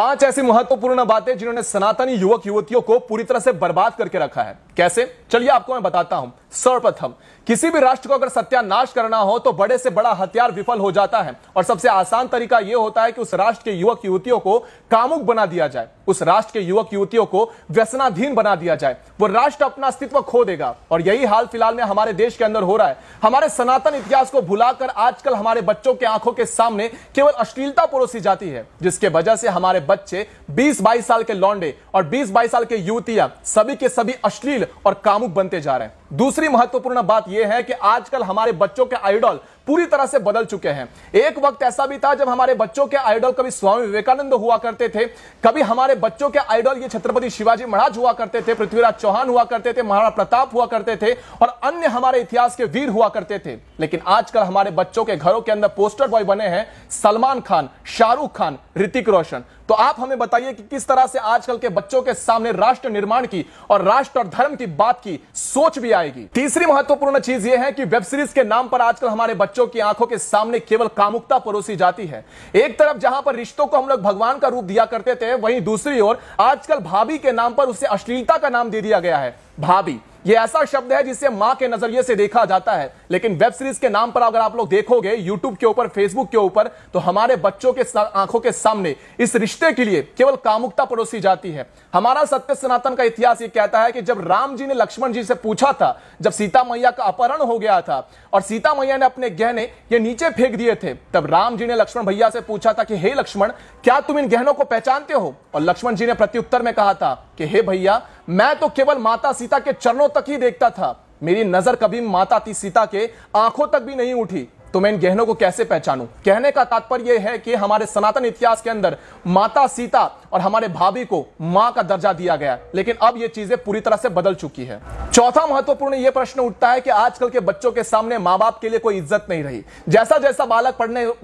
5 ऐसी महत्वपूर्ण बातें जिन्होंने सनातनी युवक युवतियों को पूरी तरह से बर्बाद करके रखा है। कैसे? चलिए आपको मैं बताता हूं। सर्वप्रथम, किसी भी राष्ट्र को अगर सत्यानाश करना हो तो बड़े से बड़ा हथियार विफल हो जाता है और सबसे आसान तरीका यह होता है कि उस राष्ट्र के युवक युवतियों को कामुक बना दिया जाए, उस राष्ट्र के युवक युवतियों को व्यसनाधीन बना दिया जाए। वो राष्ट्र अपना अस्तित्व खो देगा और यही हाल फिलहाल में हमारे देश के अंदर हो रहा है। हमारे सनातन इतिहास को भुलाकर आजकल हमारे बच्चों के आंखों के सामने केवल अश्लीलता परोसी जाती है, जिसके वजह से हमारे बच्चे 20-22 साल के लौंडे और 20-22 साल के युवतियां सभी के सभी अश्लील और कामुक बनते जा रहे हैं। दूसरी महत्वपूर्ण बात यह है कि आजकल हमारे बच्चों के आइडल पूरी तरह से बदल चुके हैं। एक वक्त ऐसा भी था जब हमारे बच्चों के आइडल कभी स्वामी विवेकानंद हुआ करते थे, कभी हमारे बच्चों के आइडल ये छत्रपति शिवाजी महाराज हुआ करते थे, पृथ्वीराज चौहान हुआ करते थे, महाराणा प्रताप हुआ करते थे और अन्य हमारे इतिहास के वीर हुआ करते थे। लेकिन आजकल हमारे बच्चों के घरों के अंदर पोस्टर बॉय बने हैं सलमान खान, शाहरुख खान, ऋतिक रोशन। तो आप हमें बताइए कि किस तरह से आजकल के बच्चों के सामने राष्ट्र निर्माण की और राष्ट्र और धर्म की बात की सोच भी आएगी। तीसरी महत्वपूर्ण चीज यह है कि वेब सीरीज के नाम पर आजकल हमारे बच्चों की आंखों के सामने केवल कामुकता परोसी जाती है। एक तरफ जहां पर रिश्तों को हम लोग भगवान का रूप दिया करते थे, वहीं दूसरी ओर आजकल भाभी के नाम पर उसे अश्लीलता का नाम दे दिया गया है। भाभी ये ऐसा शब्द है जिसे मां के नजरिए से देखा जाता है, लेकिन वेब सीरीज के नाम पर अगर आप लोग देखोगे यूट्यूब के ऊपर, फेसबुक के ऊपर, तो हमारे बच्चों के आंखों के सामने इस रिश्ते के लिए केवल कामुकता परोसी जाती है। हमारा सत्य सनातन का इतिहास ये कहता है कि जब राम जी ने लक्ष्मण जी से पूछा था, जब सीता मैया का अपहरण हो गया था और सीता मैया ने अपने गहने ये नीचे फेंक दिए थे, तब राम जी ने लक्ष्मण भैया से पूछा था कि हे लक्ष्मण, क्या तुम इन गहनों को पहचानते हो? और लक्ष्मण जी ने प्रत्युत्तर में कहा था कि हे भैया, मैं तो केवल माता सीता के चरणों तक ही देखता था, मेरी नजर कभी माता सीता के आंखों तक भी नहीं उठी, तो मैं इन गहनों को कैसे पहचानूं? कहने का तात्पर्य यह है कि हमारे सनातन इतिहास के अंदर माता सीता और हमारे भाभी को मां का दर्जा दिया गया, लेकिन अब ये चीजें पूरी तरह से बदल चुकी है। चौथा महत्वपूर्ण यह प्रश्न उठता है कि आजकल के बच्चों के सामने मां बाप के लिए कोई इज्जत नहीं रही। जैसा जैसा बालक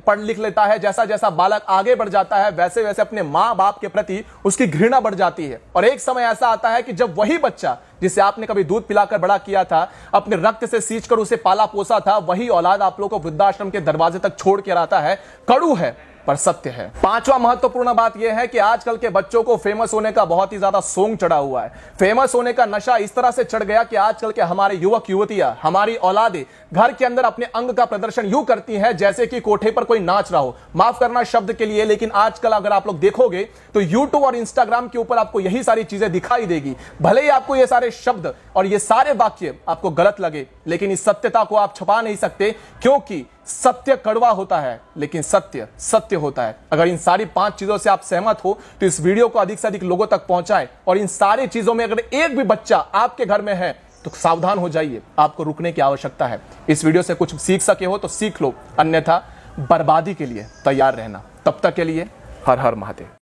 पढ़ लिख लेता है, जैसा जैसा बालक आगे बढ़ जाता है, वैसे वैसे अपने मां बाप के प्रति उसकी घृणा बढ़ जाती है और एक समय ऐसा आता है कि जब वही बच्चा जिसे आपने कभी दूध पिलाकर बड़ा किया था, अपने रक्त से सींचकर उसे पाला पोसा था, वही औलाद आप लोगों को वृद्धाश्रम के दरवाजे तक छोड़ के आता है। कड़ू है पर सत्य है। पांचवा महत्वपूर्ण बात यह है कि आजकल के बच्चों को फेमस होने का बहुत ही ज्यादा सोंग चढ़ा हुआ है। फेमस होने का नशा इस तरह से चढ़ गया कि आजकल के हमारे युवक युवतियां, हमारी औलादें घर के अंदर अपने अंग का प्रदर्शन यूं करती हैं जैसे कि कोठे पर कोई नाच रहा हो। माफ करना शब्द के लिए, लेकिन आजकल अगर आप लोग देखोगे तो यूट्यूब और इंस्टाग्राम के ऊपर आपको यही सारी चीजें दिखाई देगी। भले ही आपको ये सारे शब्द और ये सारे वाक्य आपको गलत लगे, लेकिन इस सत्यता को आप छुपा नहीं सकते, क्योंकि सत्य कड़वा होता है लेकिन सत्य सत्य होता है। अगर इन सारी 5 चीजों से आप सहमत हो तो इस वीडियो को अधिक से अधिक लोगों तक पहुंचाएं और इन सारी चीजों में अगर एक भी बच्चा आपके घर में है तो सावधान हो जाइए, आपको रुकने की आवश्यकता है। इस वीडियो से कुछ सीख सके हो तो सीख लो, अन्यथा बर्बादी के लिए तैयार रहना। तब तक के लिए हर हर महादेव।